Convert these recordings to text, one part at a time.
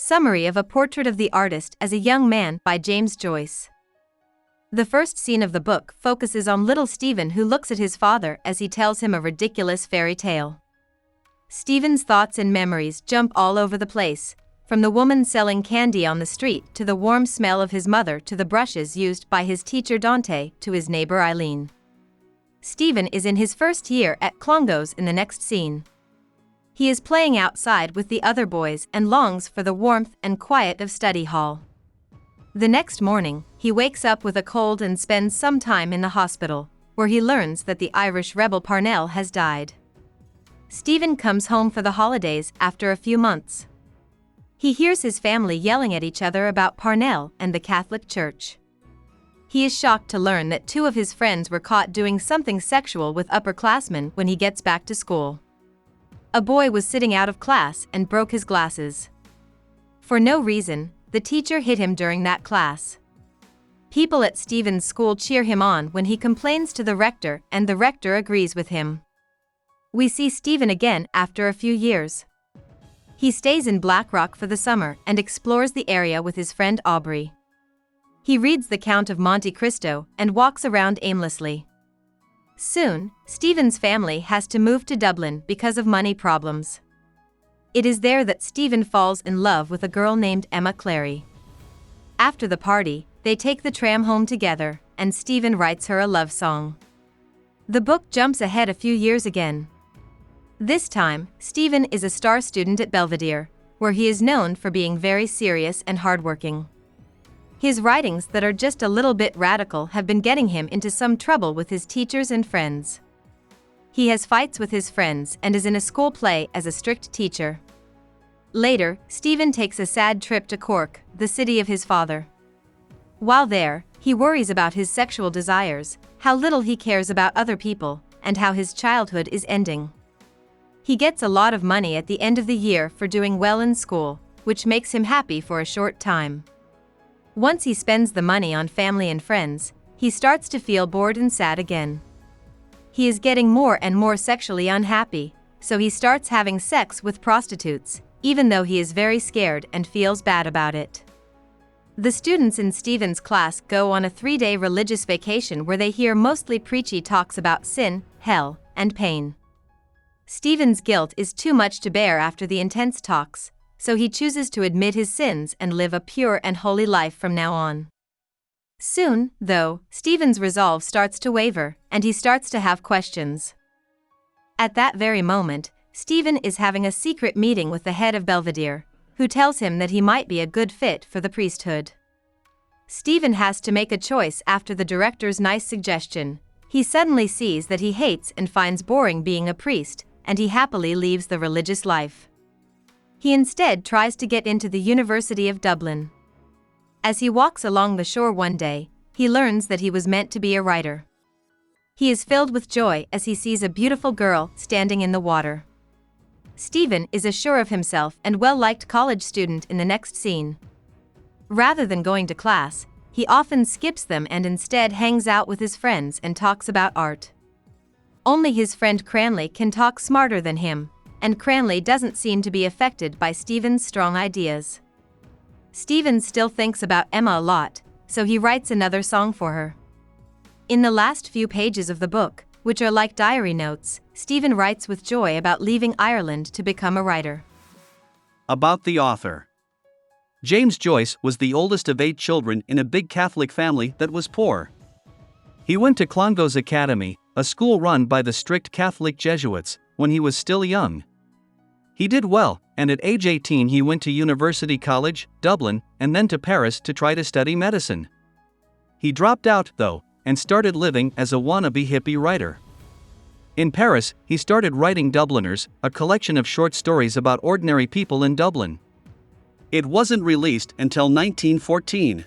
Summary of A Portrait of the Artist as a Young Man by James Joyce. The first scene of the book focuses on little Stephen, who looks at his father as he tells him a ridiculous fairy tale. Stephen's thoughts and memories jump all over the place, from the woman selling candy on the street to the warm smell of his mother to the brushes used by his teacher Dante to his neighbor Eileen. Stephen is in his first year at Clongowes in the next scene. He is playing outside with the other boys and longs for the warmth and quiet of study hall. The next morning, he wakes up with a cold and spends some time in the hospital, where he learns that the Irish rebel Parnell has died. Stephen comes home for the holidays after a few months. He hears his family yelling at each other about Parnell and the Catholic Church. He is shocked to learn that two of his friends were caught doing something sexual with upperclassmen when he gets back to school. A boy was sitting out of class and broke his glasses. For no reason, the teacher hit him during that class. People at Stephen's school cheer him on when he complains to the rector, and the rector agrees with him. We see Stephen again after a few years. He stays in Blackrock for the summer and explores the area with his friend Aubrey. He reads The Count of Monte Cristo and walks around aimlessly. Soon, Stephen's family has to move to Dublin because of money problems. It is there that Stephen falls in love with a girl named Emma Clary. After the party, they take the tram home together, and Stephen writes her a love song. The book jumps ahead a few years again. This time, Stephen is a star student at Belvedere, where he is known for being very serious and hardworking. His writings that are just a little bit radical have been getting him into some trouble with his teachers and friends. He has fights with his friends and is in a school play as a strict teacher. Later, Stephen takes a sad trip to Cork, the city of his father. While there, he worries about his sexual desires, how little he cares about other people, and how his childhood is ending. He gets a lot of money at the end of the year for doing well in school, which makes him happy for a short time. Once he spends the money on family and friends, he starts to feel bored and sad again. He is getting more and more sexually unhappy, so he starts having sex with prostitutes, even though he is very scared and feels bad about it. The students in Stephen's class go on a 3-day religious vacation where they hear mostly preachy talks about sin, hell, and pain. Stephen's guilt is too much to bear after the intense talks, so he chooses to admit his sins and live a pure and holy life from now on. Soon, though, Stephen's resolve starts to waver, and he starts to have questions. At that very moment, Stephen is having a secret meeting with the head of Belvedere, who tells him that he might be a good fit for the priesthood. Stephen has to make a choice after the director's nice suggestion. He suddenly sees that he hates and finds boring being a priest, and he happily leaves the religious life. He instead tries to get into the University of Dublin. As he walks along the shore one day, he learns that he was meant to be a writer. He is filled with joy as he sees a beautiful girl standing in the water. Stephen is a sure of himself and well-liked college student in the next scene. Rather than going to class, he often skips them and instead hangs out with his friends and talks about art. Only his friend Cranley can talk smarter than him, and Cranley doesn't seem to be affected by Stephen's strong ideas. Stephen still thinks about Emma a lot, so he writes another song for her. In the last few pages of the book, which are like diary notes, Stephen writes with joy about leaving Ireland to become a writer. About the author. James Joyce was the oldest of 8 children in a big Catholic family that was poor. He went to Clongowes Academy, a school run by the strict Catholic Jesuits, when he was still young. He did well, and at age 18 he went to University College, Dublin, and then to Paris to try to study medicine. He dropped out, though, and started living as a wannabe hippie writer. In Paris, he started writing Dubliners, a collection of short stories about ordinary people in Dublin. It wasn't released until 1914.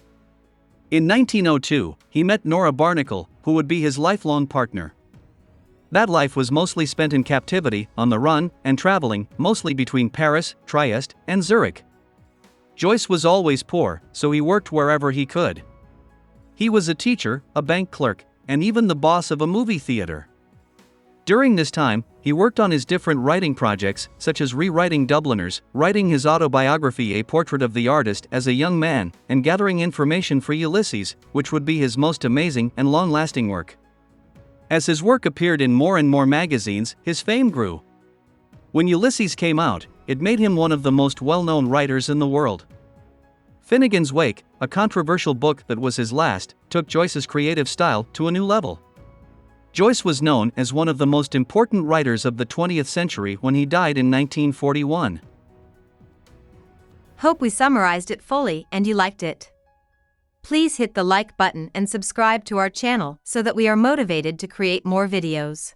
In 1902, he met Nora Barnacle, who would be his lifelong partner. That life was mostly spent in captivity, on the run, and traveling, mostly between Paris, Trieste, and Zurich. Joyce was always poor, so he worked wherever he could. He was a teacher, a bank clerk, and even the boss of a movie theater. During this time, he worked on his different writing projects, such as rewriting Dubliners, writing his autobiography A Portrait of the Artist as a young man, and gathering information for Ulysses, which would be his most amazing and long-lasting work. As his work appeared in more and more magazines, his fame grew. When Ulysses came out, it made him one of the most well-known writers in the world. Finnegan's Wake, a controversial book that was his last, took Joyce's creative style to a new level. Joyce was known as one of the most important writers of the 20th century when he died in 1941. Hope we summarized it fully and you liked it. Please hit the like button and subscribe to our channel so that we are motivated to create more videos.